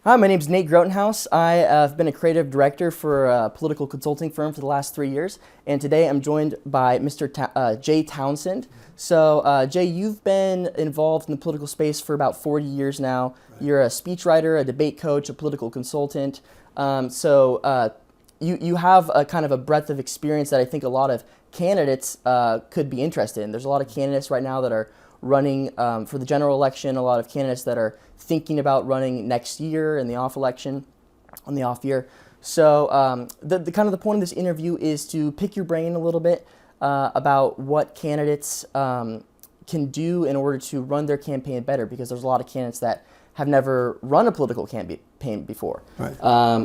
Hi, my name is Nate Grotenhouse. I have been a creative director for a political consulting firm for the last 3 years, and today I'm joined by Mr. Jay Townsend. So, Jay, you've been involved in the political space for about 40 years now. Right. You're a speechwriter, a debate coach, a political consultant. You have a kind of a breadth of experience that I think a lot of candidates could be interested in. There's a lot of candidates right now that are running for the general election, a lot of candidates that are thinking about running next year in the off election, on the off year. So the kind of the point of this interview is to pick your brain a little bit about what candidates can do in order to run their campaign better, because there's a lot of candidates that have never run a political campaign before. Right.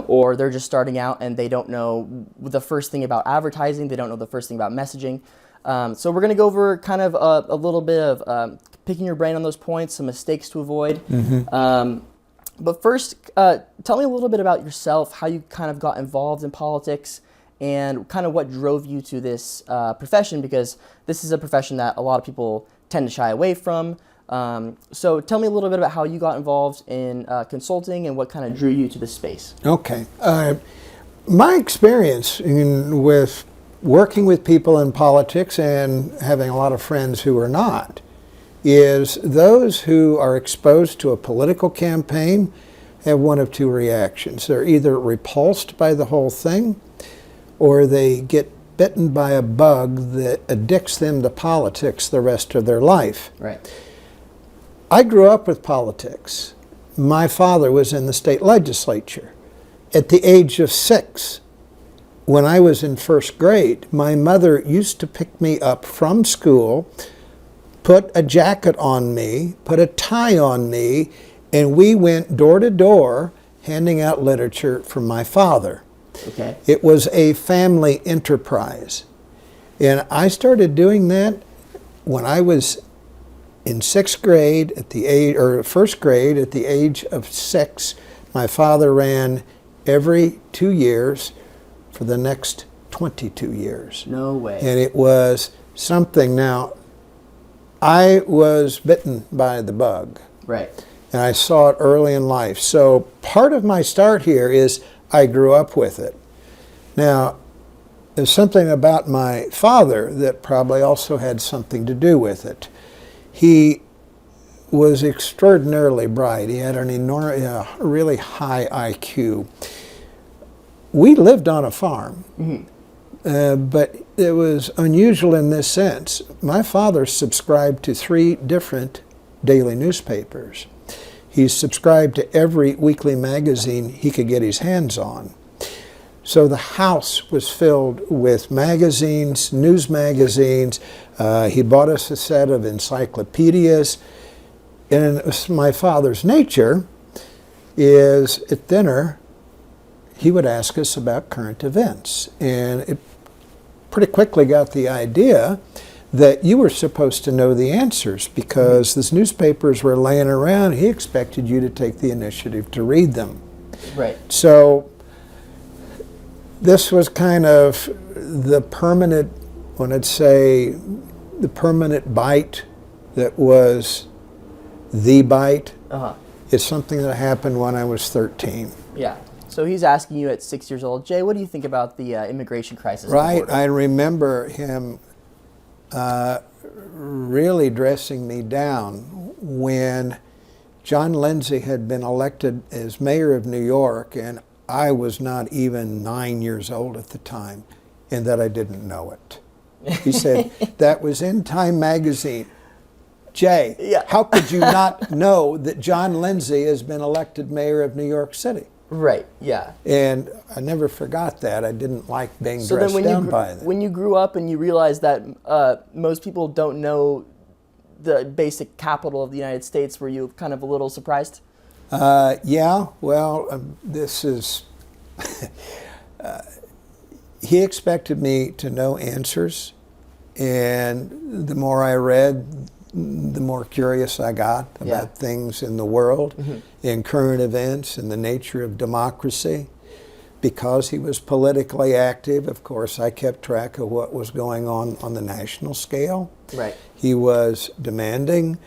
Or they're just starting out and they don't know the first thing about advertising, they don't know the first thing about messaging. So we're going to go over kind of a little bit of picking your brain on those points, some mistakes to avoid. Mm-hmm. But first, tell me a little bit about yourself, how you kind of got involved in politics, and kind of what drove you to this profession, because this is a profession that a lot of people tend to shy away from. So tell me a little bit about how you got involved in consulting and what kind of drew you to this space. Okay. My experience with working with people in politics and having a lot of friends who are not is those who are exposed to a political campaign have one of two reactions. They're either repulsed by the whole thing, or they get bitten by a bug that addicts them to politics the rest of their life. Right. I grew up with politics. My father was in the state legislature. At the age of 6, when I was in first grade, my mother used to pick me up from school, put a jacket on me, put a tie on me, and we went door to door handing out literature from my father. Okay. It was a family enterprise. And I started doing that when I was in first grade at the age of 6. My father ran every 2 years for the next 22 years. No way. And it was something. Now, I was bitten by the bug. Right. And I saw it early in life. So part of my start here is I grew up with it. Now, there's something about my father that probably also had something to do with it. He was extraordinarily bright. He had really high IQ. We lived on a farm, but it was unusual in this sense. My father subscribed to 3 different daily newspapers. He subscribed to every weekly magazine he could get his hands on. So the house was filled with magazines, news magazines. He bought us a set of encyclopedias. And it was my father's nature is at dinner, he would ask us about current events. And it pretty quickly got the idea that you were supposed to know the answers, because these newspapers were laying around. He expected you to take the initiative to read them. Right. So this was kind of the permanent, the permanent bite that was the bite. Uh-huh. It's something that happened when I was 13. Yeah. So he's asking you at 6 years old, Jay, what do you think about the immigration crisis? Right. I remember him really dressing me down when John Lindsay had been elected as mayor of New York, and I was not even 9 years old at the time, and that I didn't know it. He said, that was in Time magazine. Jay, yeah. How could you not know that John Lindsay has been elected mayor of New York City? Right, yeah. And I never forgot that. I didn't like being dressed down by that. When you grew up and you realized that most people don't know the basic capital of the United States, were you kind of a little surprised? Yeah, well, this is... he expected me to know answers, and the more I read, the more curious I got about things in the world, in current events, and the nature of democracy. Because he was politically active, of course, I kept track of what was going on the national scale. Right. He was demanding.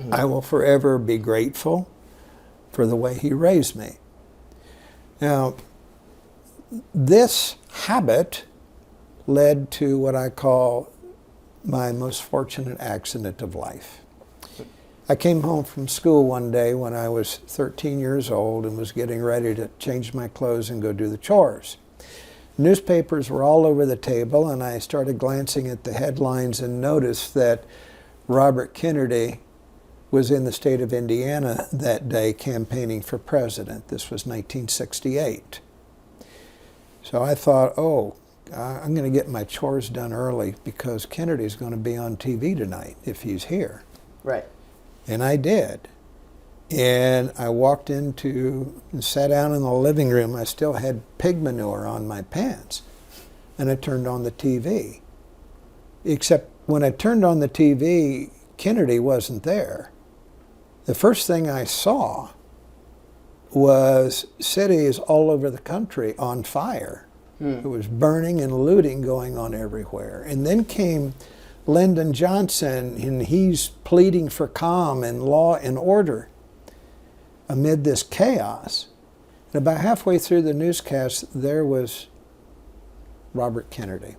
I will forever be grateful for the way he raised me. Now, this habit led to what I call my most fortunate accident of life. I came home from school one day when I was 13 years old and was getting ready to change my clothes and go do the chores. Newspapers were all over the table, and I started glancing at the headlines and noticed that Robert Kennedy was in the state of Indiana that day campaigning for president. This was 1968. So I thought, oh, I'm going to get my chores done early because Kennedy's going to be on TV tonight if he's here. Right. And I did. And I walked into and sat down in the living room. I still had pig manure on my pants. And I turned on the TV. Except when I turned on the TV, Kennedy wasn't there. The first thing I saw was cities all over the country on fire. It was burning and looting going on everywhere. And then came Lyndon Johnson, and he's pleading for calm and law and order amid this chaos. And about halfway through the newscast, there was Robert Kennedy.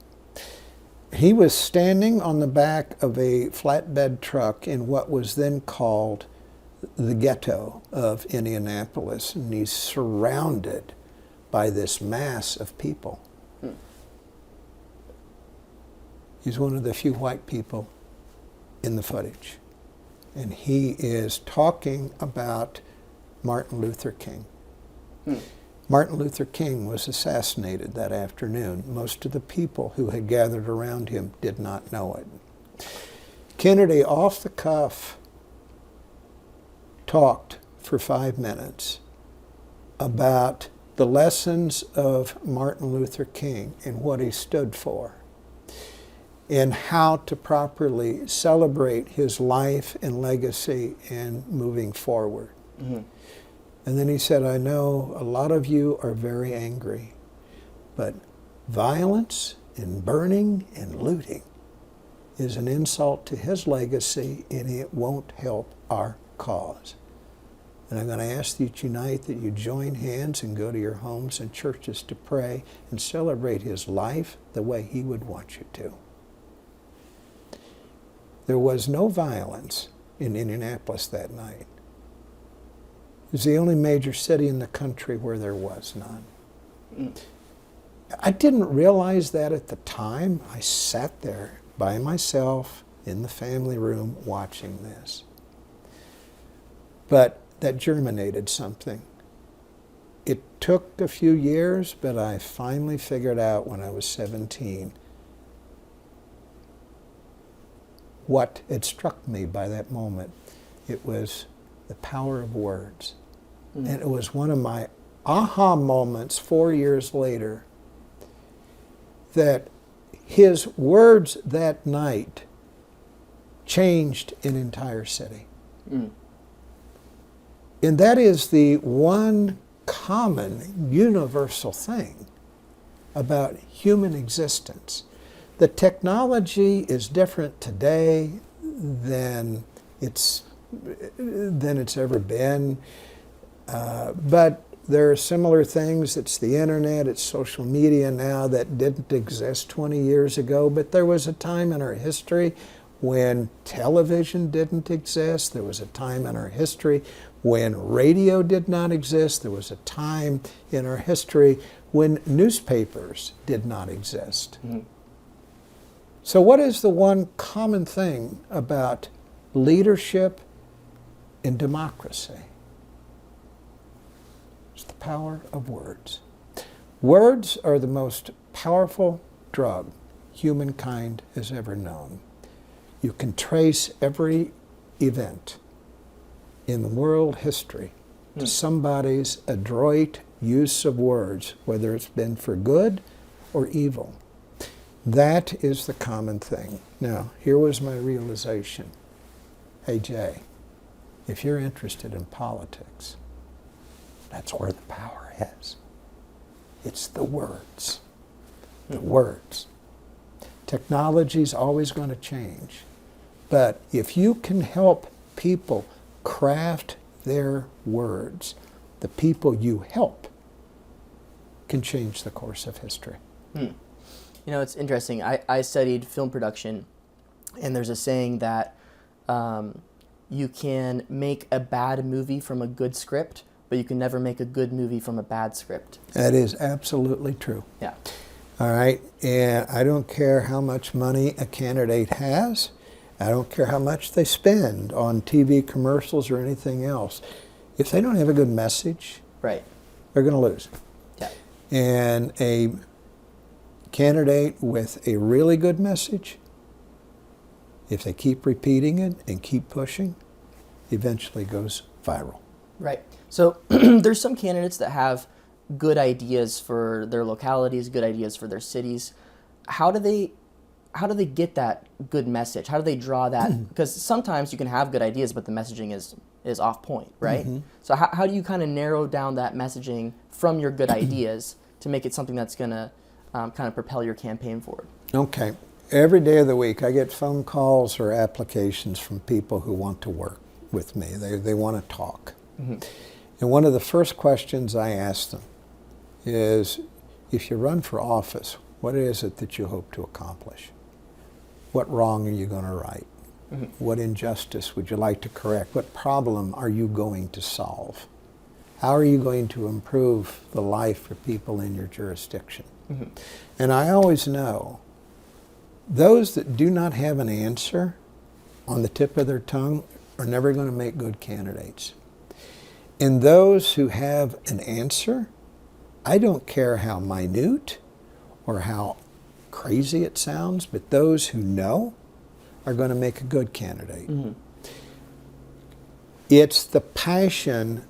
He was standing on the back of a flatbed truck in what was then called the ghetto of Indianapolis, and he's surrounded by this mass of people. He's one of the few white people in the footage. And he is talking about Martin Luther King. Martin Luther King was assassinated that afternoon. Most of the people who had gathered around him did not know it. Kennedy, off the cuff, talked for 5 minutes about the lessons of Martin Luther King and what he stood for, and how to properly celebrate his life and legacy and moving forward. And then he said, I know a lot of you are very angry, but violence and burning and looting is an insult to his legacy, and it won't help our cause. And I'm going to ask you tonight that you join hands and go to your homes and churches to pray and celebrate his life the way he would want you to. There was no violence in Indianapolis that night. It was the only major city in the country where there was none. I didn't realize that at the time. I sat there by myself in the family room watching this. But that germinated something. It took a few years, but I finally figured out when I was 17 what had struck me by that moment. It was the power of words. And it was one of my aha moments 4 years later that his words that night changed an entire city. And that is the one common, universal thing about human existence. The technology is different today than it's ever been. But there are similar things. It's the internet, it's social media now that didn't exist 20 years ago. But there was a time in our history when television didn't exist. There was a time in our history when radio did not exist. There was a time in our history when newspapers did not exist. So what is the one common thing about leadership and democracy? It's the power of words. Words are the most powerful drug humankind has ever known. You can trace every event in world history to somebody's adroit use of words, whether it's been for good or evil. That is the common thing. Now, here was my realization. Hey, Jay, if you're interested in politics, that's where the power is. It's the words. The words. Technology's always going to change. But if you can help people craft their words, the people you help can change the course of history. You know, it's interesting. I studied film production, and there's a saying that you can make a bad movie from a good script, but you can never make a good movie from a bad script. That is absolutely true. Yeah. All right, and I don't care how much money a candidate has. I don't care how much they spend on TV commercials or anything else. If they don't have a good message, Right. they're going to lose. Yeah. And a candidate with a really good message, if they keep repeating it and keep pushing, eventually goes viral. Right. So there's some candidates that have good ideas for their localities, good ideas for their cities. How do they get that good message? How do they draw that? Because sometimes you can have good ideas, but the messaging is off point, right? Mm-hmm. So how do you kind of narrow down that messaging from your good ideas to make it something that's going to kind of propel your campaign forward? Okay. Every day of the week, I get phone calls or applications from people who want to work with me. They want to talk. Mm-hmm. And one of the first questions I ask them is, if you run for office, what is it that you hope to accomplish? What wrong are you going to right? Mm-hmm. What injustice would you like to correct? What problem are you going to solve? How are you going to improve the life for people in your jurisdiction? Mm-hmm. And I always know those that do not have an answer on the tip of their tongue are never going to make good candidates. And those who have an answer, I don't care how minute or how crazy it sounds, but those who know are going to make a good candidate. Mm-hmm. It's the passion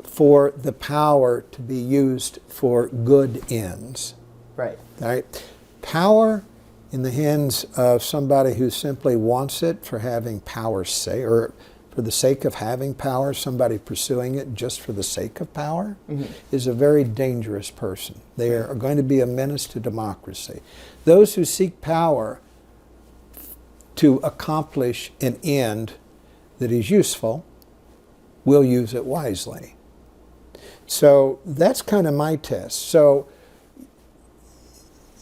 for the power to be used for good ends. Right. Right? Power in the hands of somebody who simply wants it for having power's sake, or for the sake of having power, somebody pursuing it just for the sake of power, is a very dangerous person. They are going to be a menace to democracy. Those who seek power to accomplish an end that is useful will use it wisely. So that's kind of my test. So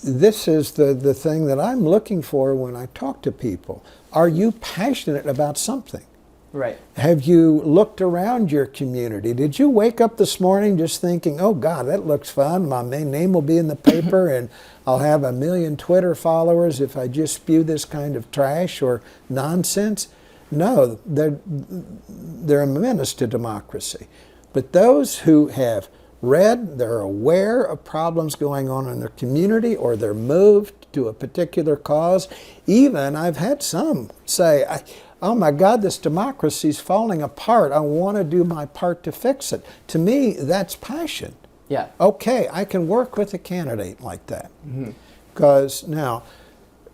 this is the thing that I'm looking for when I talk to people. Are you passionate about something? Right. Have you looked around your community? Did you wake up this morning just thinking, oh God, that looks fun. My name will be in the paper and I'll have 1 million Twitter followers if I just spew this kind of trash or nonsense? No, they're a menace to democracy. But those who have read, they're aware of problems going on in their community, or they're moved to a particular cause. Even I've had some say, oh my God, this democracy's falling apart. I want to do my part to fix it. To me, that's passion. Yeah. Okay, I can work with a candidate like that. Because now,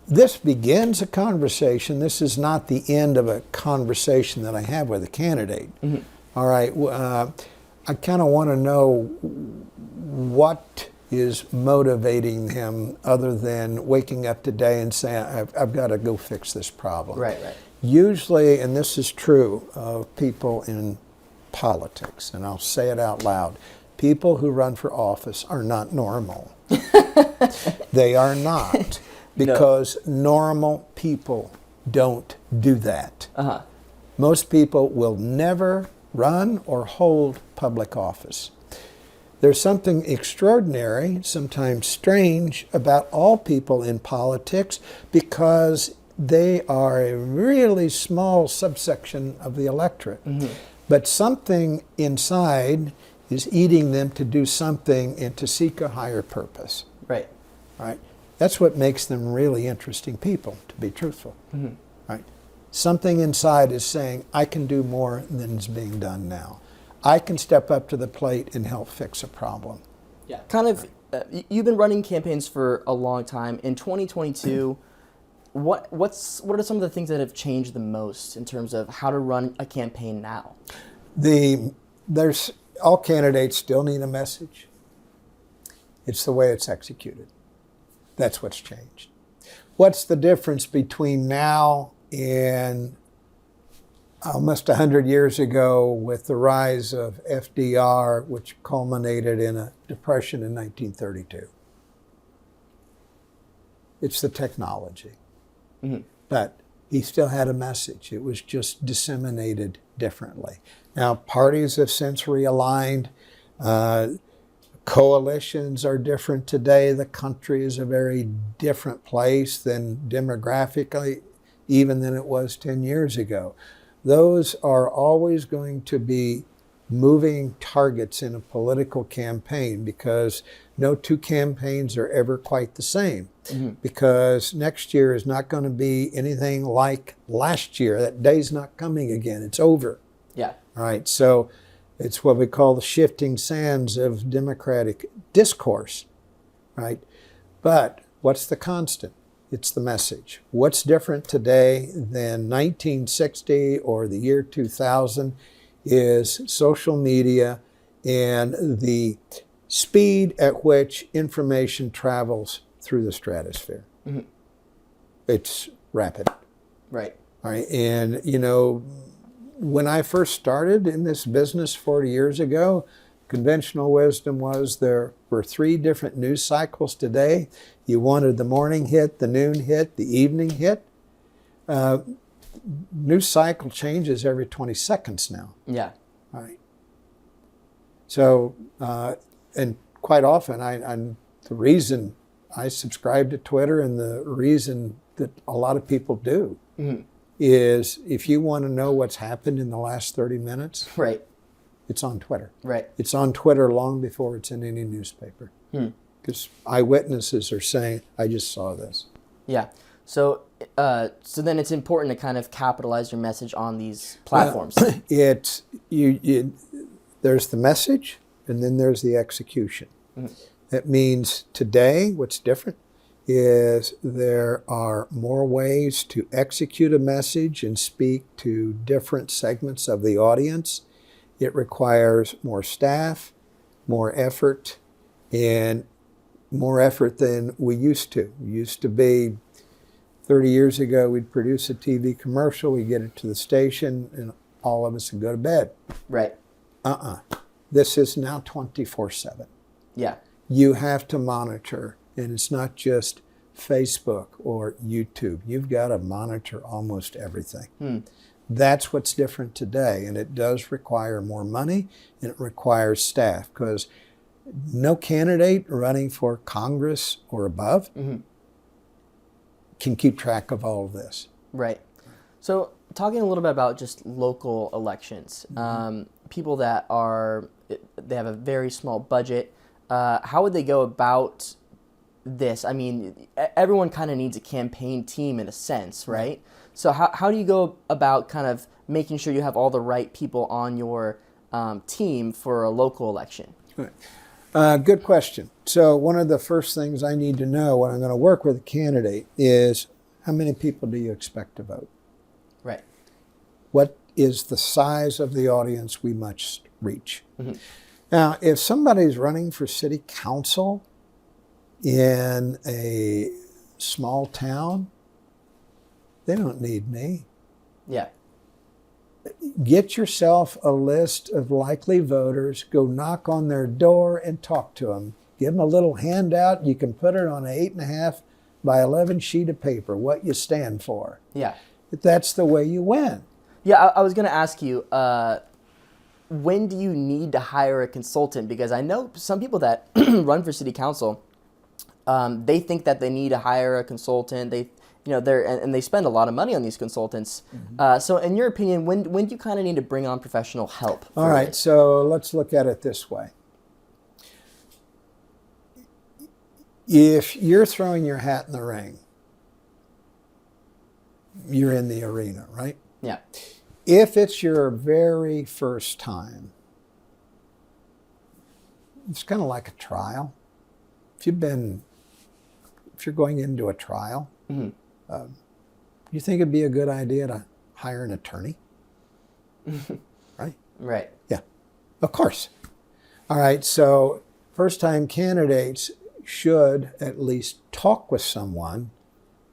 this begins a conversation. This is not the end of a conversation that I have with a candidate. All right, I kind of want to know what is motivating him other than waking up today and saying, I've got to go fix this problem. Right, right. Usually, and this is true of people in politics, and I'll say it out loud, people who run for office are not normal. They are not, because normal people don't do that. Most people will never run or hold public office. There's something extraordinary, sometimes strange, about all people in politics, because they are a really small subsection of the electorate. But something inside is eating them to do something and to seek a higher purpose. Right. Right? That's what makes them really interesting people, to be truthful. Right? Something inside is saying, I can do more than is being done now. I can step up to the plate and help fix a problem. Yeah. Kind of, you've been running campaigns for a long time. In 2022, what are some of the things that have changed the most in terms of how to run a campaign now? All candidates still need a message. It's the way it's executed. That's what's changed. What's the difference between now and almost 100 years ago with the rise of FDR, which culminated in a depression in 1932. It's the technology. Mhm. But he still had a message. It was just disseminated differently. Now, parties have since realigned. Coalitions are different today. The country is a very different place than demographically, even than it was 10 years ago. Those are always going to be moving targets in a political campaign because no two campaigns are ever quite the same. Mm-hmm. Because next year is not going to be anything like last year. That day's not coming again. It's over. Yeah. All right. So it's what we call the shifting sands of democratic discourse. Right. But what's the constant? It's the message. What's different today than 1960 or the year 2000 is social media and the speed at which information travels through the stratosphere. Mm-hmm. It's rapid. Right. All right. And, you know, when I first started in this business 40 years ago, conventional wisdom was there were 3 different news cycles today. You wanted the morning hit, the noon hit, the evening hit. News cycle changes every 20 seconds now. Yeah. All right. So, and quite often, the reason I subscribe to Twitter and the reason that a lot of people do Mm-hmm. is if you want to know what's happened in the last 30 minutes, Right. it's on Twitter. Right. It's on Twitter long before it's in any newspaper. Because eyewitnesses are saying, I just saw this. Yeah. So then it's important to kind of capitalize your message on these platforms. There's the message, and then there's the execution. Mm-hmm. That means today, what's different is there are more ways to execute a message and speak to different segments of the audience. It requires more staff, more effort, and more effort than we used to. We used to be 30 years ago, we'd produce a TV commercial, we'd get it to the station, and all of us would go to bed. Right. This is now 24/7. Yeah. You have to monitor, and it's not just Facebook or YouTube. You've got to monitor almost everything. That's what's different today, and it does require more money, and it requires staff, because no candidate running for Congress or above can keep track of all of this. Right. So talking a little bit about just local elections, people that they have a very small budget, how would they go about this? I mean, everyone kind of needs a campaign team in a sense, right? So how do you go about kind of making sure you have all the right people on your team for a local election? Good question. So one of the first things I need to know when I'm going to work with a candidate is how many people do you expect to vote? Right. What is the size of the audience we must reach? Now, if somebody's running for city council in a small town, they don't need me. Yeah. Get yourself a list of likely voters, go knock on their door and talk to them. Give them a little handout. You can put it on an 8.5 by 11 sheet of paper, what you stand for. Yeah. That's the way you win. Yeah, I was going to ask you, when do you need to hire a consultant? Because I know some people that run for city council, they think that they need to hire a consultant. They spend a lot of money on these consultants. So in your opinion, when do you kind of need to bring on professional help? All right, so let's look at it this way. If you're throwing your hat in the ring, you're in the arena, right? Yeah. If it's your very first time, it's kind of like a trial. If you're going into a trial, you think it'd be a good idea to hire an attorney? Right? Right. Yeah, of course. All right, so first-time candidates should at least talk with someone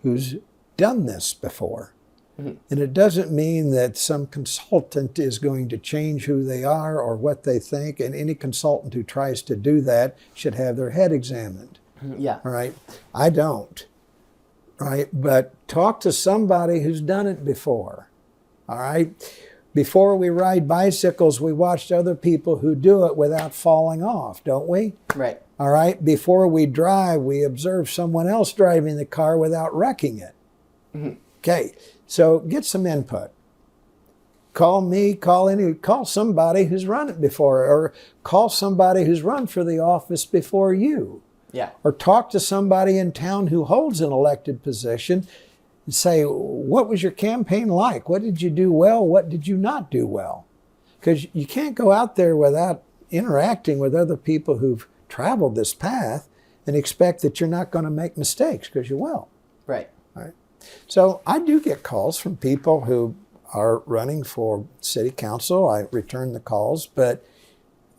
who's done this before. And it doesn't mean that some consultant is going to change who they are or what they think. And any consultant who tries to do that should have their head examined. Yeah. All right. I don't. All right. But talk to somebody who's done it before. All right. Before we ride bicycles, we watched other people who do it without falling off, don't we? Right. All right. Before we drive, we observe someone else driving the car without wrecking it. Okay. So get some input. Call me, call somebody who's run it before, or call somebody who's run for the office before you. Yeah. Or talk to somebody in town who holds an elected position and say, what was your campaign like? What did you do well? What did you not do well? Because you can't go out there without interacting with other people who've traveled this path and expect that you're not going to make mistakes, because you will. Right. All right. So I do get calls from people who are running for city council. I return the calls, but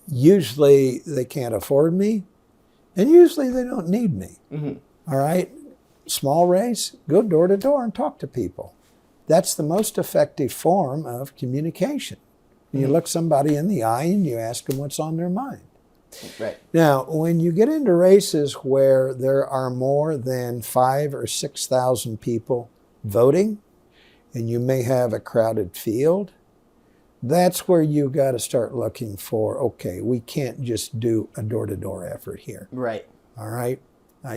usually they can't afford me, and usually they don't need me. All right? Small race, go door to door and talk to people. That's the most effective form of communication. You look somebody in the eye and you ask them what's on their mind. Right. Now, when you get into races where there are more than 5,000 or 6,000 people voting, and you may have a crowded field, that's where you got to start looking for, okay, we can't just do a door-to-door effort here. Right. All right?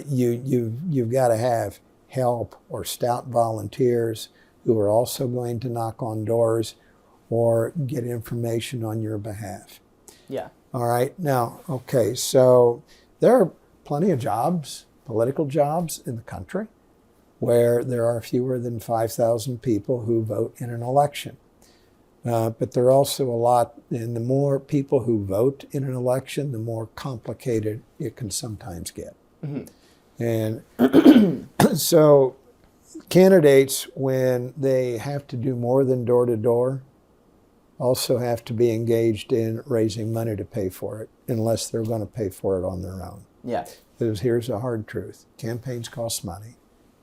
You've got to have help or stout volunteers who are also going to knock on doors or get information on your behalf. Yeah. All right. Now, okay, so there are plenty of jobs, political jobs in the country, where there are fewer than 5,000 people who vote in an election. But there are also a lot, and the more people who vote in an election, the more complicated it can sometimes get. And so candidates, when they have to do more than door to door, also have to be engaged in raising money to pay for it, unless they're going to pay for it on their own. Yeah. Because here's the hard truth. Campaigns cost money.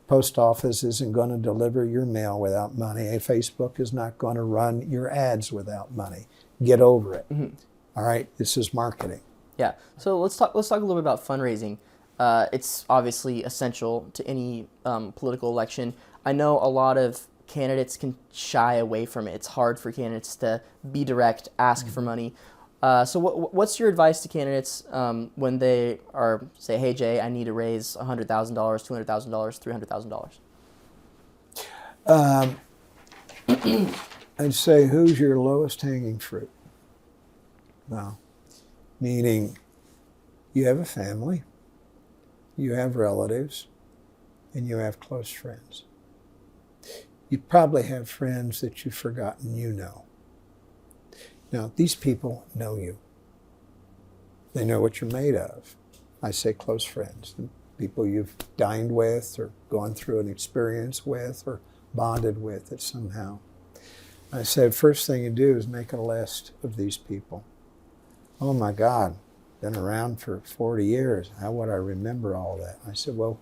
Post office isn't going to deliver your mail without money. Facebook is not going to run your ads without money. Get over it. All right? This is marketing. Yeah. So let's talk a little bit about fundraising. It's obviously essential to any political election. I know a lot of candidates can shy away from it. It's hard for candidates to be direct, ask for money. So what's your advice to candidates when they are, say, hey, Jay, I need to raise $100,000, $200,000, $300,000? I'd say, who's your lowest hanging fruit? Well, meaning you have a family, you have relatives, and you have close friends. You probably have friends that you've forgotten you know. Now, these people know you. They know what you're made of. I say close friends, people you've dined with or gone through an experience with or bonded with it somehow. I said, first thing you do is make a list of these people. Oh my God, been around for 40 years. How would I remember all that? I said, well,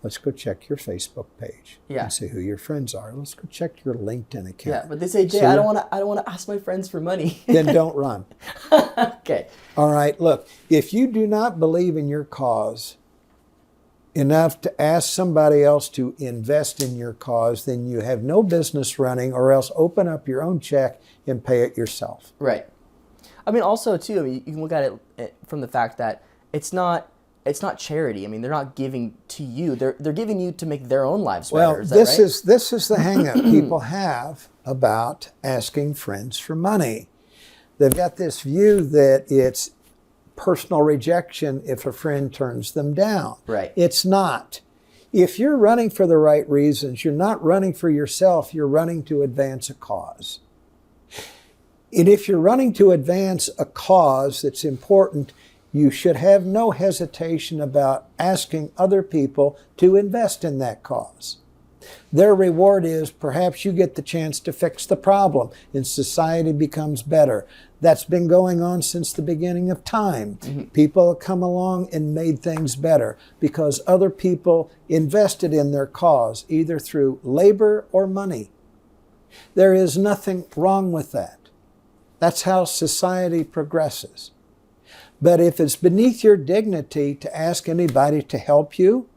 let's go check your Facebook page and see who your friends are. Let's go check your LinkedIn account. Yeah, but they say, Jay, I don't want to ask my friends for money. Then don't run. Okay. All right, look, if you do not believe in your cause enough to ask somebody else to invest in your cause, then you have no business running, or else open up your own check and pay it yourself. Right. I mean, also, too, you can look at it from the fact that it's not charity. I mean, they're not giving to you. They're giving you to make their own lives better. Well, Is that right? this is the hang-up people have about asking friends for money. They've got this view that it's personal rejection if a friend turns them down. Right. It's not. If you're running for the right reasons, you're not running for yourself, you're running to advance a cause. And if you're running to advance a cause that's important, you should have no hesitation about asking other people to invest in that cause. Their reward is perhaps you get the chance to fix the problem and society becomes better. That's been going on since the beginning of time. People have come along and made things better because other people invested in their cause, either through labor or money. There is nothing wrong with that. That's how society progresses. But if it's beneath your dignity to ask anybody to help you,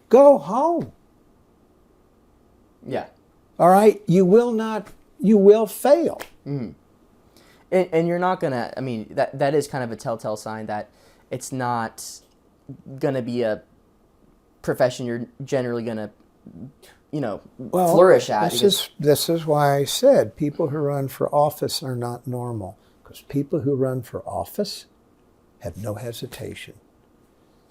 go home. Yeah. All right? You will fail. Mm-hmm. And you're not going to, I mean, that is kind of a telltale sign that it's not going to be a profession you're generally going to, flourish at. This is why I said people who run for office are not normal. Because people who run for office have no hesitation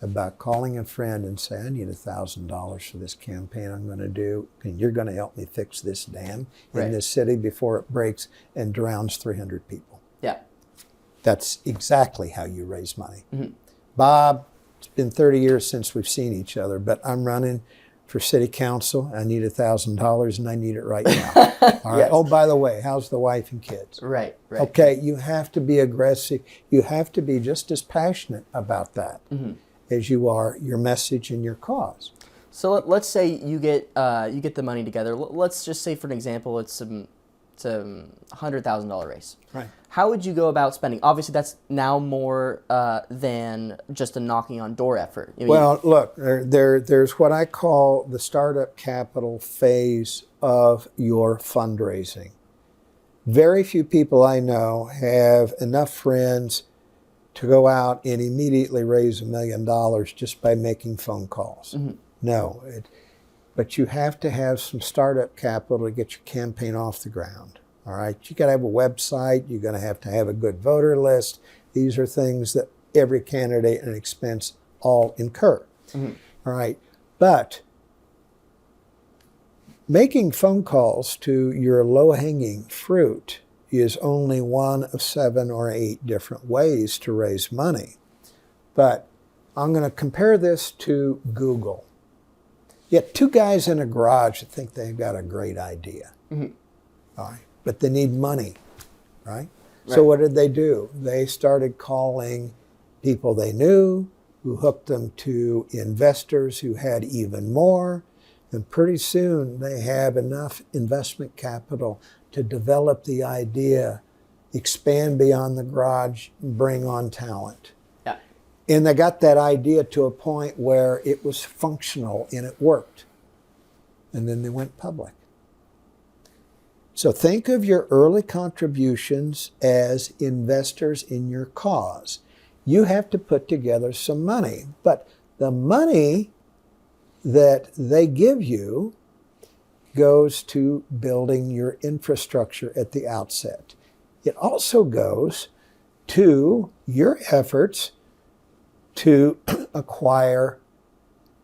about calling a friend and saying, I need $1,000 for this campaign I'm going to do, and you're going to help me fix this dam in this city before it breaks and drowns 300 people. Yeah. That's exactly how you raise money. Mm-hmm. Bob, it's been 30 years since we've seen each other, but I'm running for city council. I need $1,000 and I need it right now. All right. Yes. Oh, by the way, how's the wife and kids? Right. Okay, you have to be aggressive. You have to be just as passionate about that as you are your message and your cause. So let's say you get the money together. Let's just say, for an example, it's a $100,000 race. Right. How would you go about spending? Obviously, that's now more than just a knocking on door effort. Well, look, there's what I call the startup capital phase of your fundraising. Very few people I know have enough friends to go out and immediately raise $1 million just by making phone calls. Mm-hmm. No, but you have to have some startup capital to get your campaign off the ground. All right, you got to have a website. You're going to have a good voter list. These are things that every candidate and expense all incur. Mm-hmm. All right, but making phone calls to your low-hanging fruit is only one of 7 or 8 different ways to raise money. But I'm going to compare this to Google. You get 2 guys in a garage that think they've got a great idea. Mm-hmm. All right. But they need money, right? So what did they do? They started calling people they knew, who hooked them to investors who had even more. And pretty soon they have enough investment capital to develop the idea, expand beyond the garage, bring on talent. Yeah. And they got that idea to a point where it was functional and it worked. And then they went public. So think of your early contributions as investors in your cause. You have to put together some money, but the money that they give you goes to building your infrastructure at the outset. It also goes to your efforts to acquire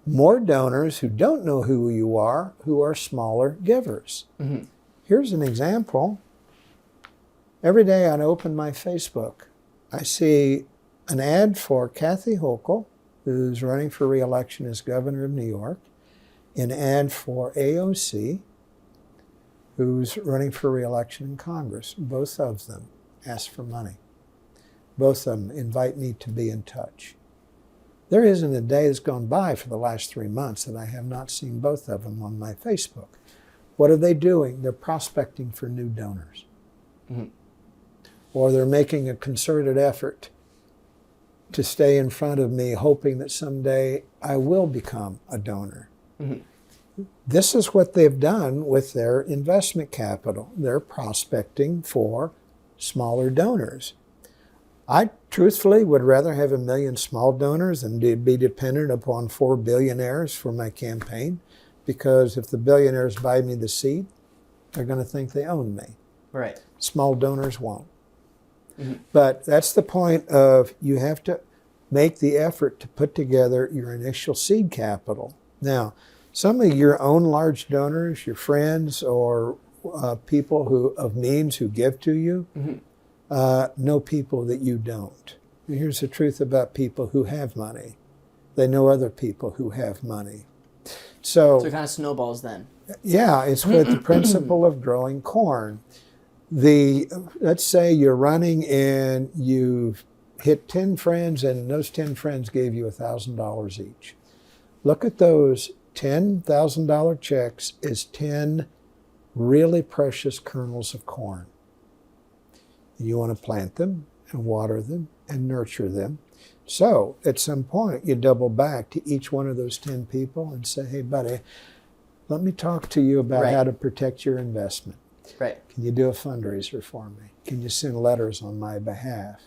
more donors who don't know who you are, who are smaller givers. Mm-hmm. Here's an example. Every day I open my Facebook, I see an ad for Kathy Hochul, who's running for re-election as governor of New York, an ad for AOC, who's running for re-election in Congress. Both of them ask for money. Both of them invite me to be in touch. There isn't a day that's gone by for the last 3 months that I have not seen both of them on my Facebook. What are they doing? They're prospecting for new donors. Mm-hmm. Or they're making a concerted effort to stay in front of me, hoping that someday I will become a donor. Mm-hmm. This is what they've done with their investment capital. They're prospecting for smaller donors. I truthfully would rather have 1 million small donors than be dependent upon 4 billionaires for my campaign. Because if the billionaires buy me the seat, they're going to think they own me. Right. Small donors won't. Mm-hmm. But that's the point of you have to make the effort to put together your initial seed capital. Now, some of your own large donors, your friends or people who of means who give to you, mm-hmm. Know people that you don't. And here's the truth about people who have money. They know other people who have money. So it kind of snowballs then. Yeah, it's with the principle of growing corn. Let's say you're running and you've hit 10 friends and those 10 friends gave you $1,000 each. Look at those $10,000 checks as 10 really precious kernels of corn. You want to plant them and water them and nurture them. So at some point, you double back to each one of those 10 people and say, hey, buddy, let me talk to you about how to protect your investment. Right. Can you do a fundraiser for me? Can you send letters on my behalf?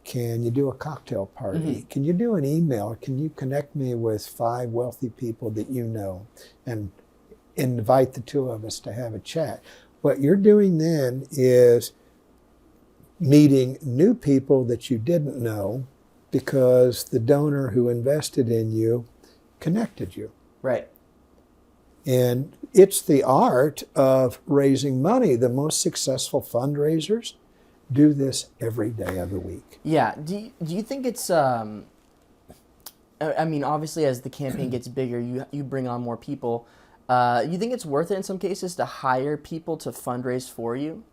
Can you do a cocktail party? Mm-hmm. Can you do an email? Can you connect me with 5 wealthy people that you know and invite the 2 of us to have a chat? What you're doing then is meeting new people that you didn't know because the donor who invested in you connected you. Right. And it's the art of raising money. The most successful fundraisers do this every day of the week. Yeah. Do you think it's, I mean, obviously as the campaign gets bigger, you bring on more people. You think it's worth it in some cases to hire people to fundraise for you?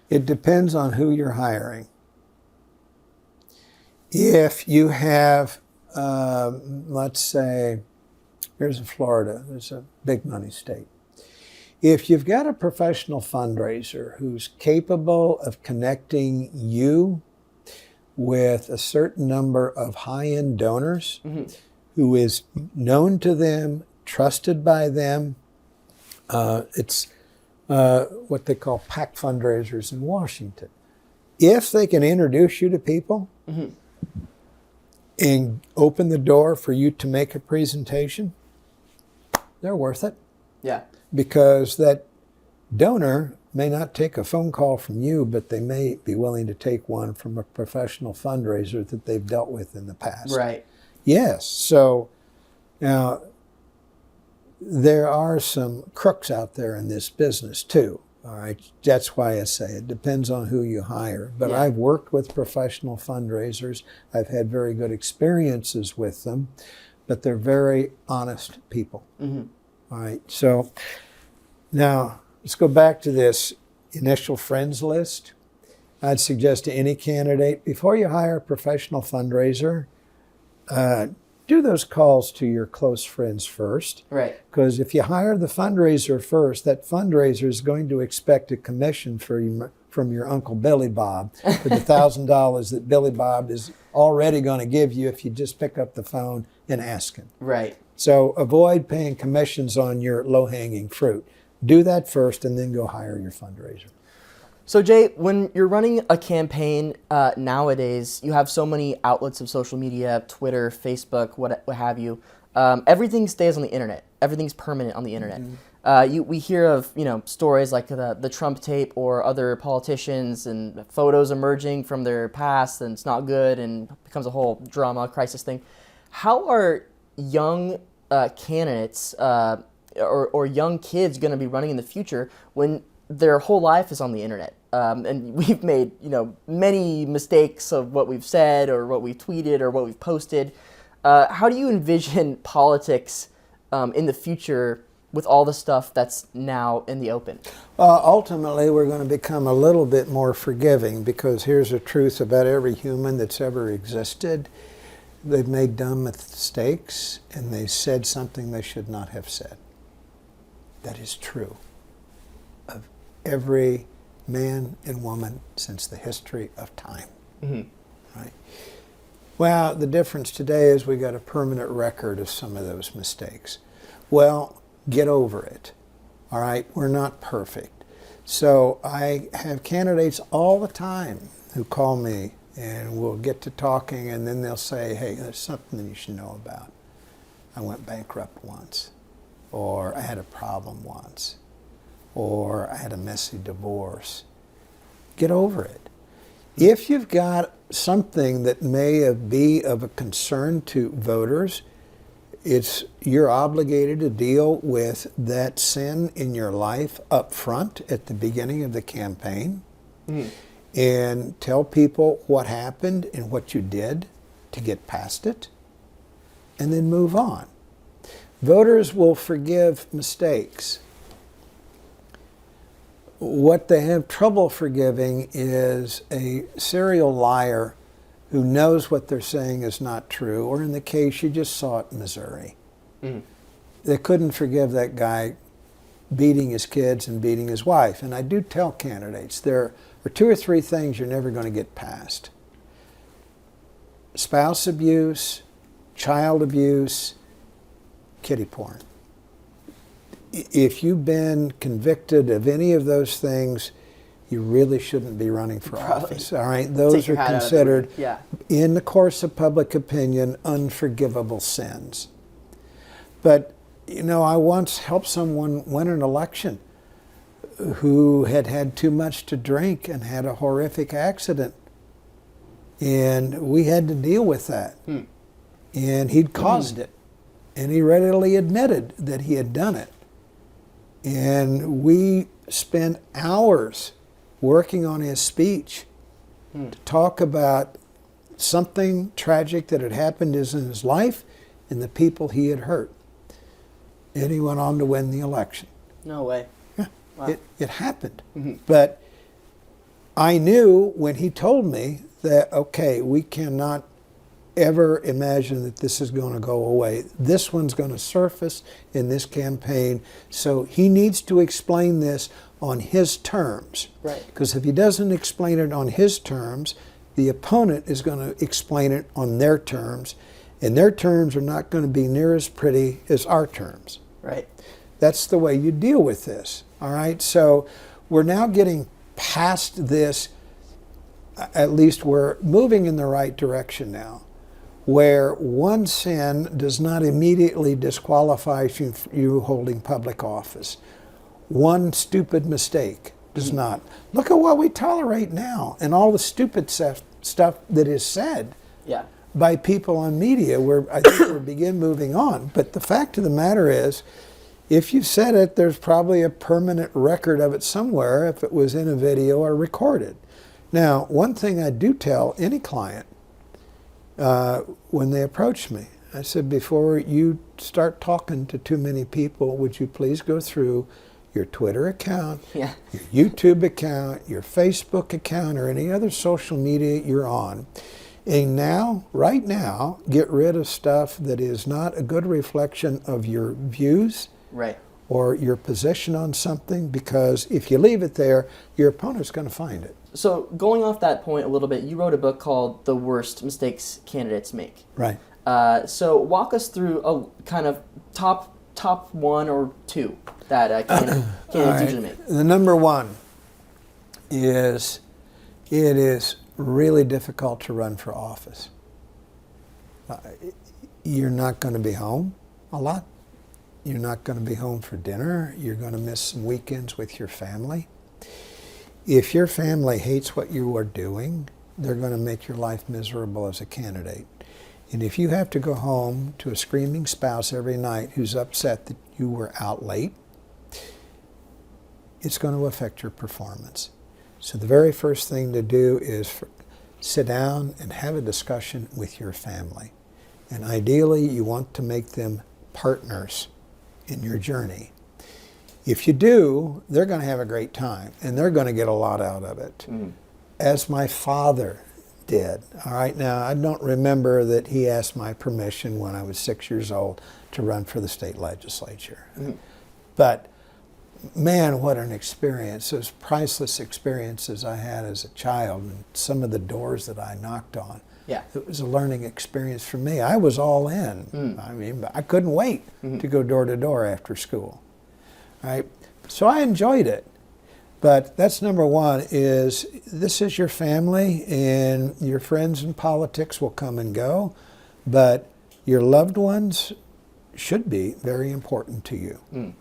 It depends on who you're hiring. If you have, let's say, here's Florida, it's a big money state. If you've got a professional fundraiser who's capable of connecting you with a certain number of high-end donors, mm-hmm. who is known to them, trusted by them, it's what they call PAC fundraisers in Washington. If they can introduce you to people, mm-hmm. and open the door for you to make a presentation, they're worth it. Yeah. Because that donor may not take a phone call from you, but they may be willing to take one from a professional fundraiser that they've dealt with in the past. Right. Yes. So now there are some crooks out there in this business too. All right. That's why I say it depends on who you hire. But yeah. I've worked with professional fundraisers. I've had very good experiences with them, but they're very honest people. Mm-hmm. All right. So now let's go back to this initial friends list. I'd suggest to any candidate, before you hire a professional fundraiser, do those calls to your close friends first. Right. Because if you hire the fundraiser first, that fundraiser is going to expect a commission from your Uncle Billy Bob for the $1,000 that Billy Bob is already going to give you if you just pick up the phone and ask him. Right. So avoid paying commissions on your low-hanging fruit. Do that first and then go hire your fundraiser. So Jay, when you're running a campaign nowadays, you have so many outlets of social media, Twitter, Facebook, what have you. Everything stays on the internet. Everything's permanent on the internet. Mm-hmm. We hear of stories like the Trump tape or other politicians and photos emerging from their past, and it's not good and becomes a whole drama crisis thing. How are young candidates or young kids going to be running in the future when their whole life is on the internet? And we've made, many mistakes of what we've said or what we've tweeted or what we've posted. How do you envision politics in the future with all the stuff that's now in the open? Ultimately, we're going to become a little bit more forgiving because here's the truth about every human that's ever existed. They've made dumb mistakes and they said something they should not have said. That is true of every man and woman since the history of time. Mm-hmm. Right? Well, the difference today is we got a permanent record of some of those mistakes. Well, get over it. All right? We're not perfect. So I have candidates all the time who call me and we'll get to talking and then they'll say, hey, there's something that you should know about. I went bankrupt once, or I had a problem once, or I had a messy divorce. Get over it. If you've got something that may be of a concern to voters, you're obligated to deal with that sin in your life up front at the beginning of the campaign. Mm. And tell people what happened and what you did to get past it, and then move on. Voters will forgive mistakes. What they have trouble forgiving is a serial liar who knows what they're saying is not true, or in the case you just saw it in Missouri. Mm. They couldn't forgive that guy beating his kids and beating his wife. And I do tell candidates there are 2 or 3 things you're never going to get past: spouse abuse, child abuse, kiddie porn. If you've been convicted of any of those things, you really shouldn't be running for office. All right, those are considered, in the course of public opinion, unforgivable sins. But you know, I once helped someone win an election who had had too much to drink and had a horrific accident, and we had to deal with that. And he'd caused it, and he readily admitted that he had done it. And we spent hours working on his speech to talk about something tragic that had happened in his life and the people he had hurt. And he went on to win the election. No way. Yeah, wow. It happened. But I knew when he told me that, okay, we cannot ever imagine that this is going to go away. This one's going to surface in this campaign, so he needs to explain this on his terms. Right. Because if he doesn't explain it on his terms, the opponent is going to explain it on their terms, and their terms are not going to be near as pretty as our terms. Right. That's the way you deal with this. All right. So we're now getting past this. At least we're moving in the right direction now, where one sin does not immediately disqualify you holding public office. One stupid mistake does not. Look at what we tolerate now and all the stupid stuff that is said by people on media, where I think we'll begin moving on. But the fact of the matter is, if you said it, there's probably a permanent record of it somewhere if it was in a video or recorded. Now, one thing I do tell any client when they approach me, I said, before you start talking to too many people, would you please go through your Twitter account, your YouTube account, your Facebook account, or any other social media you're on, and now, right now, get rid of stuff that is not a good reflection of your views or your position on something, because if you leave it there, your opponent's going to find it. So going off that point a little bit, you wrote a book called The Worst Mistakes Candidates Make. Right. So walk us through a kind of top 1 or 2 that candidates usually make. The number 1 is it is really difficult to run for office. You're not going to be home a lot. You're not going to be home for dinner. You're going to miss some weekends with your family. If your family hates what you are doing, they're going to make your life miserable as a candidate. And if you have to go home to a screaming spouse every night who's upset that you were out late, it's going to affect your performance. So the very first thing to do is sit down and have a discussion with your family. And ideally, you want to make them partners in your journey. If you do, they're going to have a great time, and they're going to get a lot out of it. As my father did. All right, now I don't remember that he asked my permission when I was 6 years old to run for the state legislature. But man, what an experience. Those priceless experiences I had as a child, and some of the doors that I knocked on. It was a learning experience for me. I was all in. I mean, I couldn't wait to go door to door after school. All right? So I enjoyed it. But that's number 1, is this is your family, and your friends in politics will come and go, but your loved ones should be very important to you.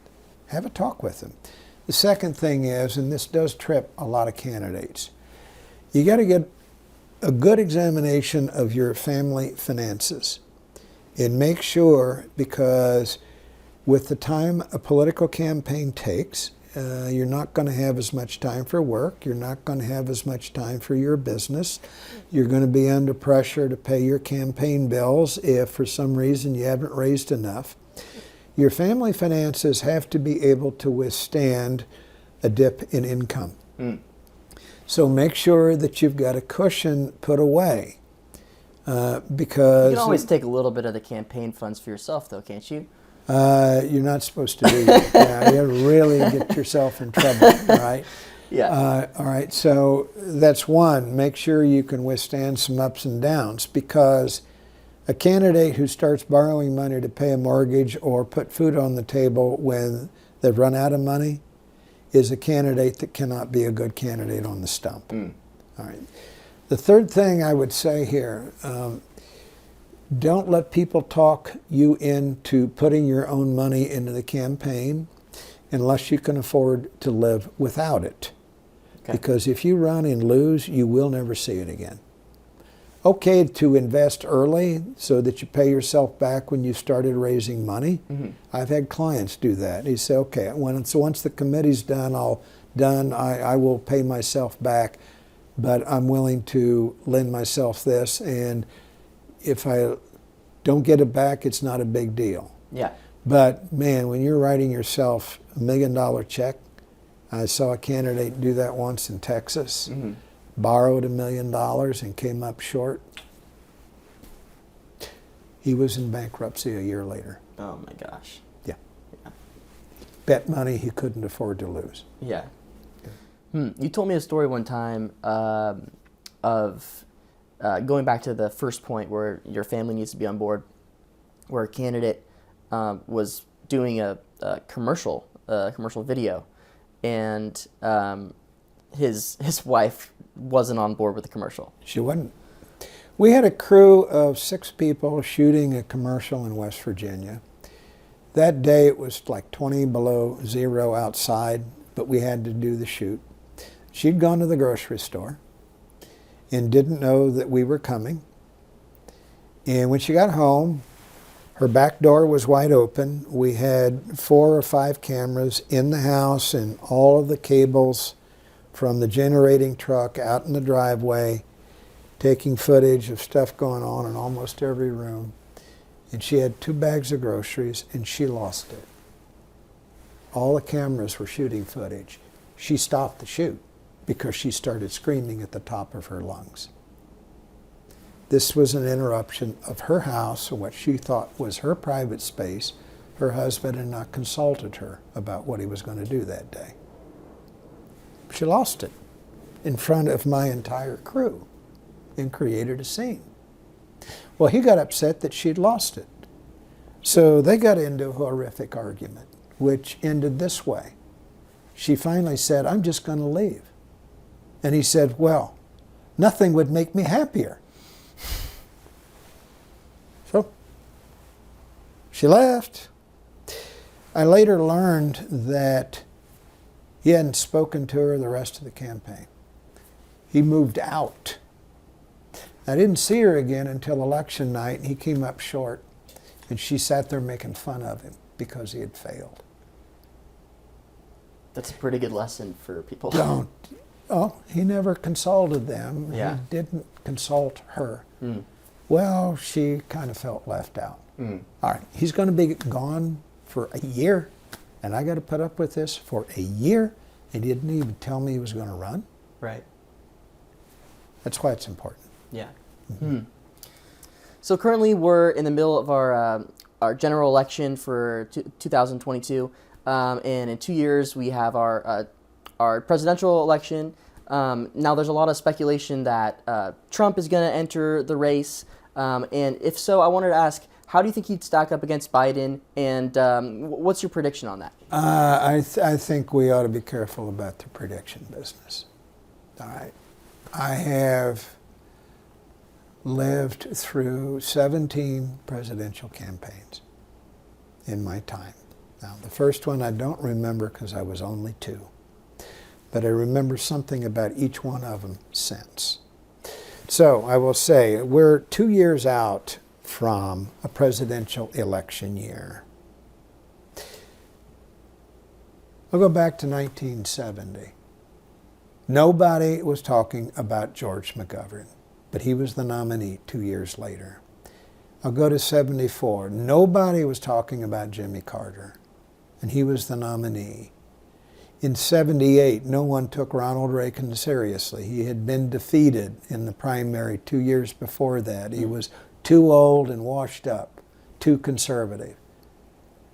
Have a talk with them. The second thing is, and this does trip a lot of candidates, you got to get a good examination of your family finances and make sure, because with the time a political campaign takes, you're not going to have as much time for work. You're not going to have as much time for your business. You're going to be under pressure to pay your campaign bills if for some reason you haven't raised enough. Your family finances have to be able to withstand a dip in income. So make sure that you've got a cushion put away, because you can always take a little bit of the campaign funds for yourself, though, can't you? You're not supposed to do that. Yeah, you really get yourself in trouble, right? Yeah. All right, so that's one. Make sure you can withstand some ups and downs, because a candidate who starts borrowing money to pay a mortgage or put food on the table when they've run out of money is a candidate that cannot be a good candidate on the stump. All right. The third thing I would say here, don't let people talk you into putting your own money into the campaign unless you can afford to live without it. Okay. Because if you run and lose, you will never see it again. Okay to invest early so that you pay yourself back when you started raising money. I've had clients do that. They say, okay, once the committee's done, I will pay myself back, but I'm willing to lend myself this, and if I don't get it back, it's not a big deal. Yeah. But man, when you're writing yourself $1 million check, I saw a candidate do that once in Texas, borrowed $1 million and came up short. He was in bankruptcy a year later. Oh my gosh. Yeah. Bet money he couldn't afford to lose. Yeah. You told me a story one time of going back to the first point where your family needs to be on board, where a candidate was doing a commercial video, and his wife wasn't on board with the commercial. She wasn't. We had a crew of 6 people shooting a commercial in West Virginia. That day it was like 20 below zero outside, but we had to do the shoot. She'd gone to the grocery store and didn't know that we were coming. And when she got home, her back door was wide open. We had 4 or 5 cameras in the house and all of the cables from the generating truck out in the driveway, taking footage of stuff going on in almost every room. And she had 2 bags of groceries, and she lost it. All the cameras were shooting footage. She stopped the shoot because she started screaming at the top of her lungs. This was an interruption of her house, what she thought was her private space. Her husband had not consulted her about what he was going to do that day. She lost it in front of my entire crew and created a scene. Well, he got upset that she'd lost it. So they got into a horrific argument, which ended this way. She finally said, "I'm just going to leave." And he said, "Well, nothing would make me happier." So she left. I later learned that he hadn't spoken to her the rest of the campaign. He moved out. I didn't see her again until election night, and he came up short, and she sat there making fun of him because he had failed. That's a pretty good lesson for people. Don't. Oh, he never consulted them. Yeah. He didn't consult her. Well, she kind of felt left out. All right, he's going to be gone for a year, and I got to put up with this for a year, and he didn't even tell me he was going to run? Right. That's why it's important. Yeah. So currently we're in the middle of our general election for 2022, and in 2 years we have our presidential election. Now there's a lot of speculation that Trump is going to enter the race, and if so, I wanted to ask, how do you think he'd stack up against Biden, and what's your prediction on that? I think we ought to be careful about the prediction business. All right. I have lived through 17 presidential campaigns in my time. Now, the first one I don't remember because I was only 2, but I remember something about each one of them since. So I will say we're 2 years out from a presidential election year. I'll go back to 1970. Nobody was talking about George McGovern, but he was the nominee 2 years later. I'll go to 74. Nobody was talking about Jimmy Carter, and he was the nominee. In 78, no one took Ronald Reagan seriously. He had been defeated in the primary 2 years before that. He was too old and washed up, too conservative.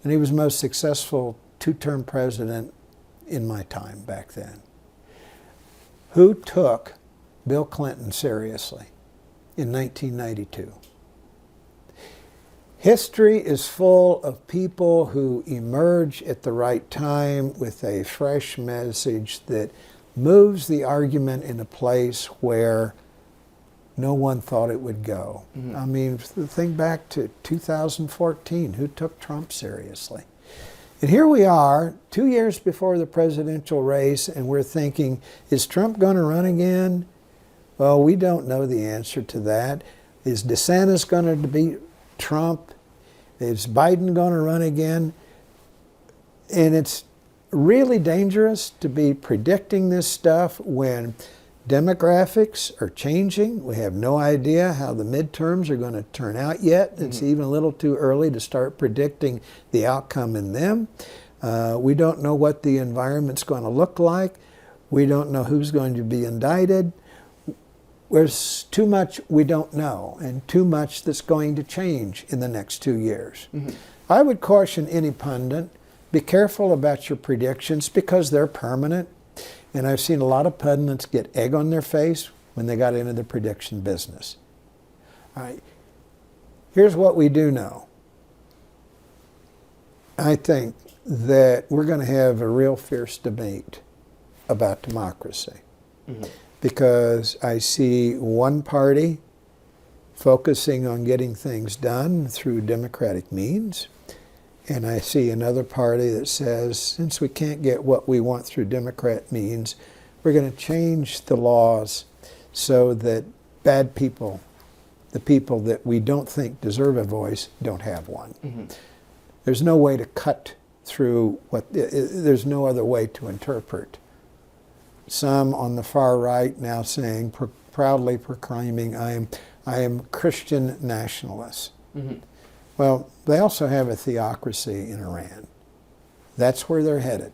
And he was the most successful two-term president in my time back then. Who took Bill Clinton seriously in 1992? History is full of people who emerge at the right time with a fresh message that moves the argument in a place where no one thought it would go. Mm-hmm. I mean, think back to 2014, who took Trump seriously? And here we are, 2 years before the presidential race, and we're thinking, is Trump going to run again? Well, we don't know the answer to that. Is DeSantis going to beat Trump? Is Biden going to run again? And it's really dangerous to be predicting this stuff when demographics are changing. We have no idea how the midterms are going to turn out yet. It's mm-hmm. even a little too early to start predicting the outcome in them. We don't know what the environment's going to look like. We don't know who's going to be indicted. There's too much we don't know and too much that's going to change in the next 2 years. Mm-hmm. I would caution any pundit, be careful about your predictions because they're permanent. And I've seen a lot of pundits get egg on their face when they got into the prediction business. All right. Here's what we do know. I think that we're going to have a real fierce debate about democracy. Mm-hmm. Because I see one party focusing on getting things done through democratic means, and I see another party that says, since we can't get what we want through Democrat means, we're going to change the laws so that bad people, the people that we don't think deserve a voice, don't have one. Mm-hmm. There's no way to cut through there's no other way to interpret. Some on the far right now saying, proudly proclaiming, I am Christian nationalist. Mm-hmm. Well, they also have a theocracy in Iran. That's where they're headed.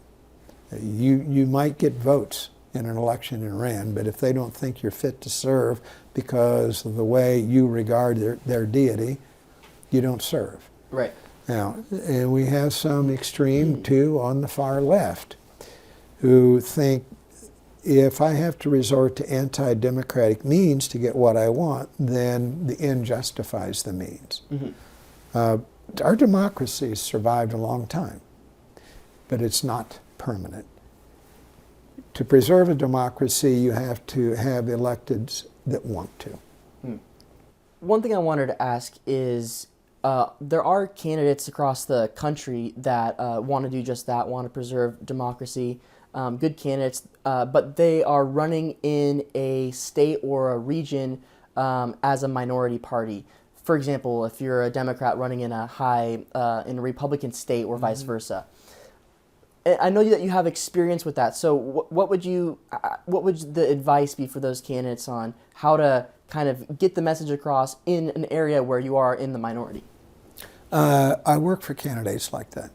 You might get votes in an election in Iran, but if they don't think you're fit to serve because of the way you regard their deity, you don't serve. Right. Now, and we have some extreme, too, on the far left who think if I have to resort to anti-democratic means to get what I want, then the end justifies the means. Mm-hmm. Our democracy has survived a long time, but it's not permanent. To preserve a democracy, you have to have electeds that want to. One thing I wanted to ask is, there are candidates across the country that want to do just that, want to preserve democracy, good candidates, but they are running in a state or a region as a minority party. For example, if you're a Democrat running in in a Republican state or vice versa. I know that you have experience with that. So what would the advice be for those candidates on how to kind of get the message across in an area where you are in the minority? I work for candidates like that.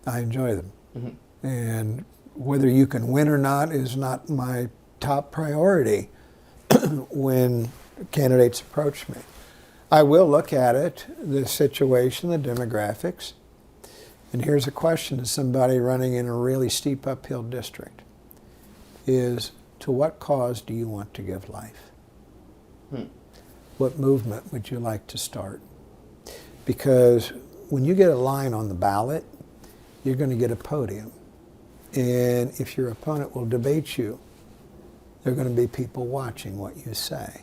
I enjoy them. Mm-hmm. And whether you can win or not is not my top priority when candidates approach me. I will look at it, the situation, the demographics. And here's a question to somebody running in a really steep uphill district is, to what cause do you want to give life? What movement would you like to start? Because when you get a line on the ballot, you're going to get a podium. And if your opponent will debate you, there are going to be people watching what you say.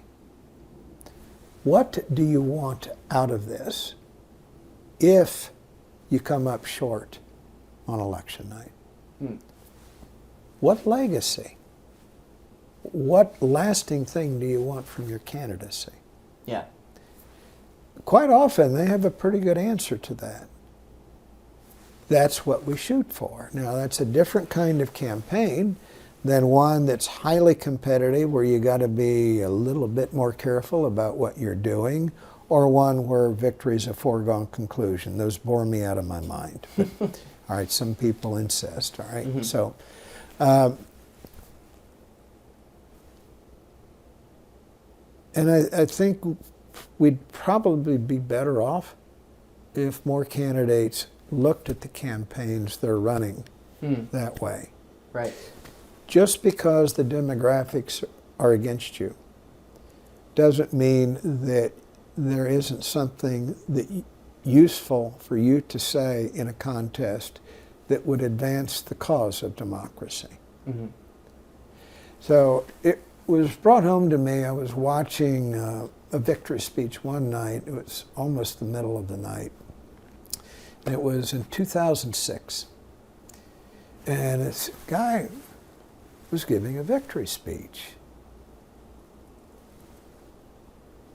What do you want out of this if you come up short on election night? What legacy? What lasting thing do you want from your candidacy? Yeah. Quite often they have a pretty good answer to that. That's what we shoot for. Now that's a different kind of campaign than one that's highly competitive where you got to be a little bit more careful about what you're doing, or one where victory is a foregone conclusion. Those bore me out of my mind. But, all right, some people insist, all right? Mm-hmm. So, and I think we'd probably be better off if more candidates looked at the campaigns they're running that way. Right. Just because the demographics are against you doesn't mean that there isn't something that useful for you to say in a contest that would advance the cause of democracy. Mm-hmm. So it was brought home to me. I was watching a victory speech one night. It was almost the middle of the night. And it was in 2006. And this guy was giving a victory speech.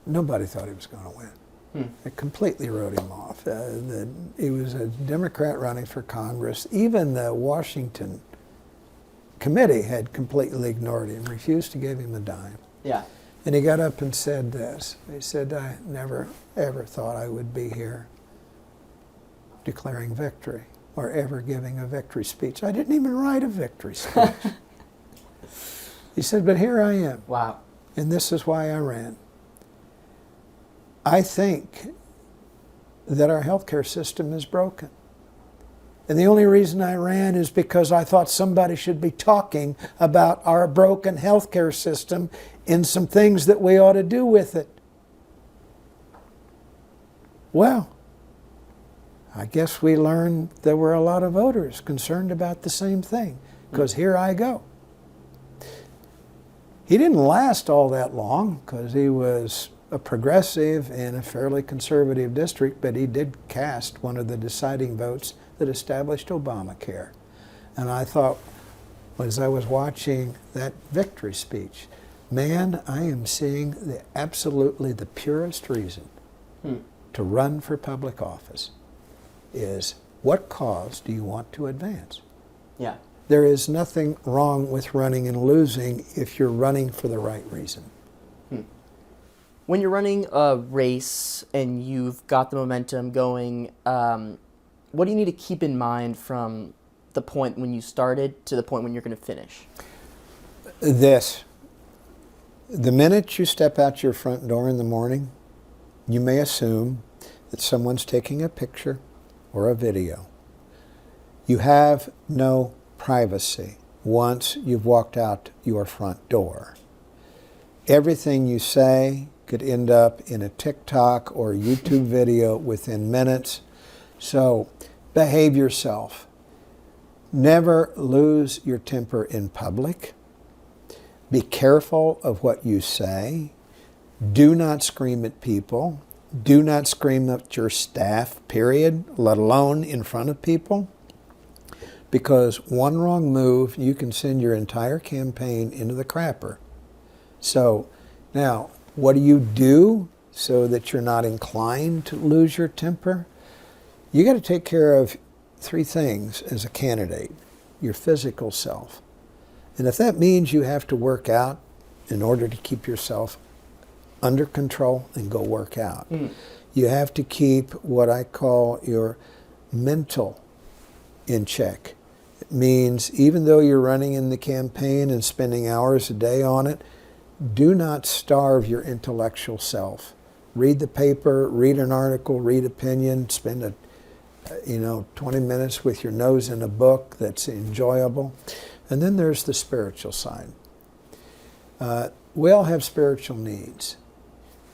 Nobody thought he was going to win. It completely wrote him off. He was a Democrat running for Congress. Even the Washington committee had completely ignored him, refused to give him a dime. Yeah. And he got up and said this. He said, I never, ever thought I would be here declaring victory or ever giving a victory speech. I didn't even write a victory speech. He said, but here I am. Wow. And this is why I ran. I think that our healthcare system is broken. And the only reason I ran is because I thought somebody should be talking about our broken healthcare system and some things that we ought to do with it. Well, I guess we learned there were a lot of voters concerned about the same thing, because here I go. He didn't last all that long because he was a progressive in a fairly conservative district, but he did cast one of the deciding votes that established Obamacare. And I thought, as I was watching that victory speech, man, I am seeing absolutely the purest reason to run for public office is, what cause do you want to advance? Yeah. There is nothing wrong with running and losing if you're running for the right reason. When you're running a race and you've got the momentum going, what do you need to keep in mind from the point when you started to the point when you're going to finish? This. The minute you step out your front door in the morning, you may assume that someone's taking a picture or a video. You have no privacy once you've walked out your front door. Everything you say could end up in a TikTok or YouTube video within minutes. So behave yourself. Never lose your temper in public. Be careful of what you say. Do not scream at people. Do not scream at your staff, period, let alone in front of people. Because one wrong move, you can send your entire campaign into the crapper. So now, what do you do so that you're not inclined to lose your temper? You got to take care of three things as a candidate. Your physical self. And if that means you have to work out in order to keep yourself under control, then go work out. You have to keep what I call your mental in check. It means even though you're running in the campaign and spending hours a day on it, do not starve your intellectual self. Read the paper, read an article, read opinion, spend 20 minutes with your nose in a book that's enjoyable. And then there's the spiritual side. We all have spiritual needs.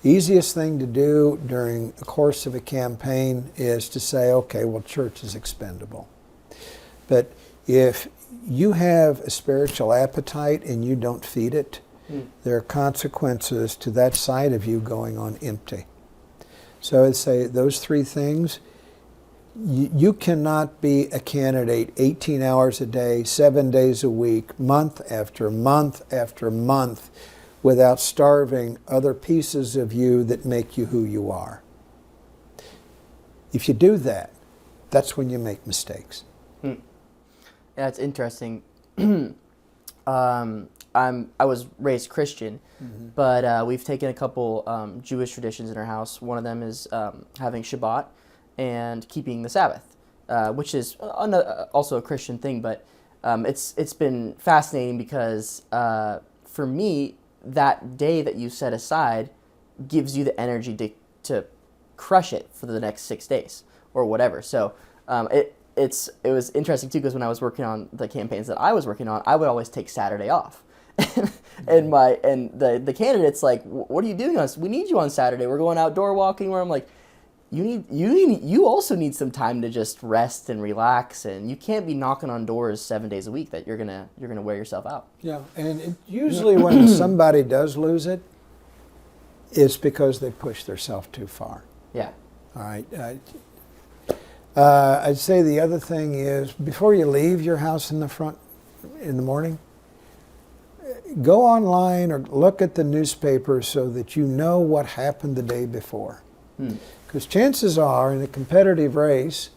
Easiest thing to do during the course of a campaign is to say, okay, well, church is expendable. But if you have a spiritual appetite and you don't feed it, there are consequences to that side of you going on empty. So I'd say those three things. You cannot be a candidate 18 hours a day, 7 days a week, month after month after month, without starving other pieces of you that make you who you are. If you do that, that's when you make mistakes. Yeah, it's interesting. I was raised Christian, but we've taken a couple Jewish traditions in our house. One of them is having Shabbat and keeping the Sabbath, which is also a Christian thing. But it's been fascinating because for me, that day that you set aside gives you the energy to crush it for the next 6 days or whatever. So It was interesting too, because when I was working on the campaigns that I was working on, I would always take Saturday off. And the candidates like, what are you doing on us? We need you on Saturday. We're going outdoor walking. Where I'm like, you also need some time to just rest and relax, and you can't be knocking on doors 7 days a week that you're gonna wear yourself out. Yeah, and usually when somebody does lose it, it's because they pushed themselves too far. Yeah. All right. I'd say the other thing is, before you leave your house in the morning, go online or look at the newspaper so that you know what happened the day before. Because chances are, in a competitive race,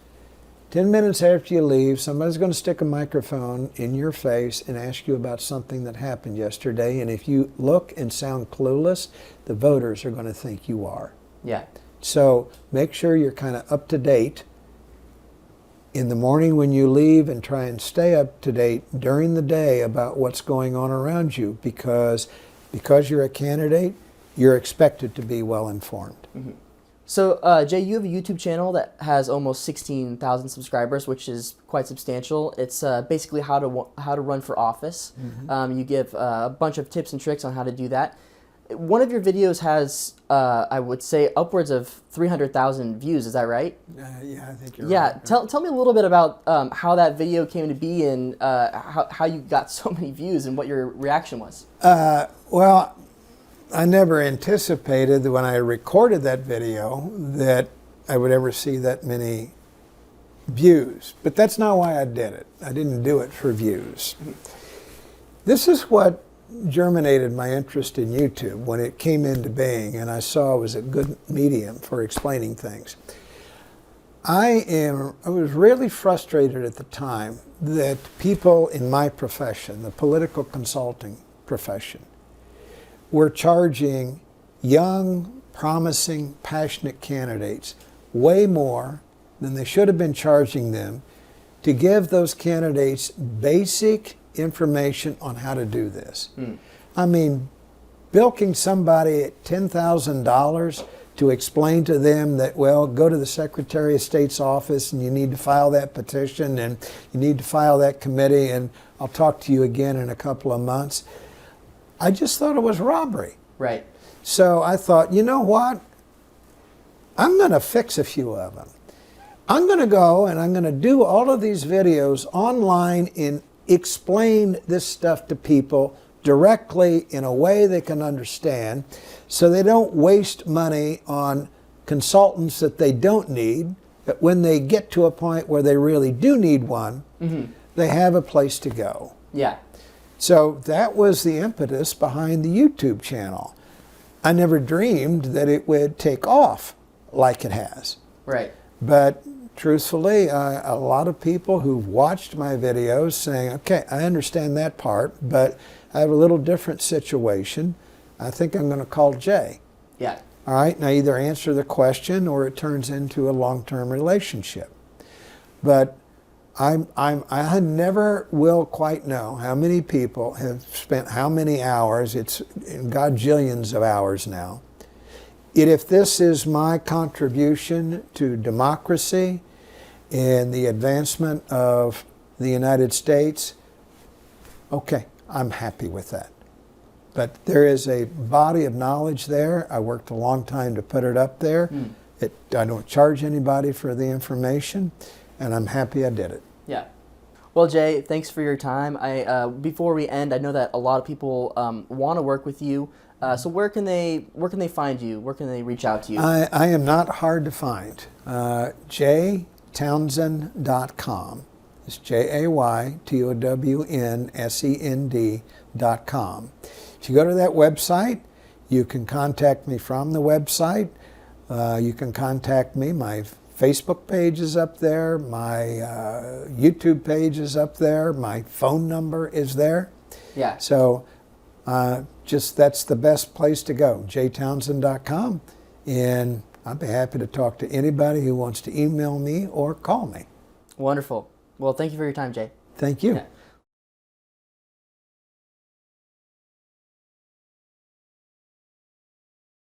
10 minutes after you leave, somebody's going to stick a microphone in your face and ask you about something that happened yesterday. And if you look and sound clueless, the voters are going to think you are. Yeah. So make sure you're kind of up to date in the morning when you leave, and try and stay up to date during the day about what's going on around you, because you're a candidate, you're expected to be well informed. Mm-hmm. So, Jay, you have a YouTube channel that has almost 16,000 subscribers, which is quite substantial. It's basically how to run for office. Mm-hmm. You give a bunch of tips and tricks on how to do that. One of your videos has, I would say, upwards of 300,000 views. Is that right? Yeah, I think you're right. Yeah. Tell me a little bit about how that video came to be, and how you got so many views, and what your reaction was. Well, I never anticipated that when I recorded that video that I would ever see that many views. But that's not why I did it. I didn't do it for views. This is what germinated my interest in YouTube when it came into being, and I saw it was a good medium for explaining things. I was really frustrated at the time that people in my profession, the political consulting profession, were charging young, promising, passionate candidates way more than they should have been charging them to give those candidates basic information on how to do this. I mean, bilking somebody at $10,000 to explain to them that, well, go to the Secretary of State's office and you need to file that petition and you need to file that committee and I'll talk to you again in a couple of months. I just thought it was robbery. Right. So I thought, you know what? I'm going to fix a few of them. I'm going to go and I'm going to do all of these videos online and explain this stuff to people directly in a way they can understand, so they don't waste money on consultants that they don't need, that when they get to a point where they really do need one, they have a place to go. Yeah. So that was the impetus behind the YouTube channel. I never dreamed that it would take off like it has. Right. But truthfully, a lot of people who've watched my videos saying, okay, I understand that part, but I have a little different situation. I think I'm going to call Jay. Yeah. All right, and I either answer the question or it turns into a long-term relationship. But I never will quite know how many people have spent how many hours. It's in gajillions of hours now. If this is my contribution to democracy and the advancement of the United States, okay, I'm happy with that. But there is a body of knowledge there. I worked a long time to put it up there. I don't charge anybody for the information, and I'm happy I did it. Yeah. Well, Jay, thanks for your time. Before we end, I know that a lot of people want to work with you. So where can they find you? Where can they reach out to you? I am not hard to find. jaytownsend.com. It's JAYTOWNSEND.com. If you go to that website, you can contact me from the website. You can contact me. My Facebook page is up there. My YouTube page is up there. My phone number is there. Yeah. So that's the best place to go, jaytownsend.com. And I'd be happy to talk to anybody who wants to email me or call me. Wonderful. Well, thank you for your time, Jay. Thank you. Yeah.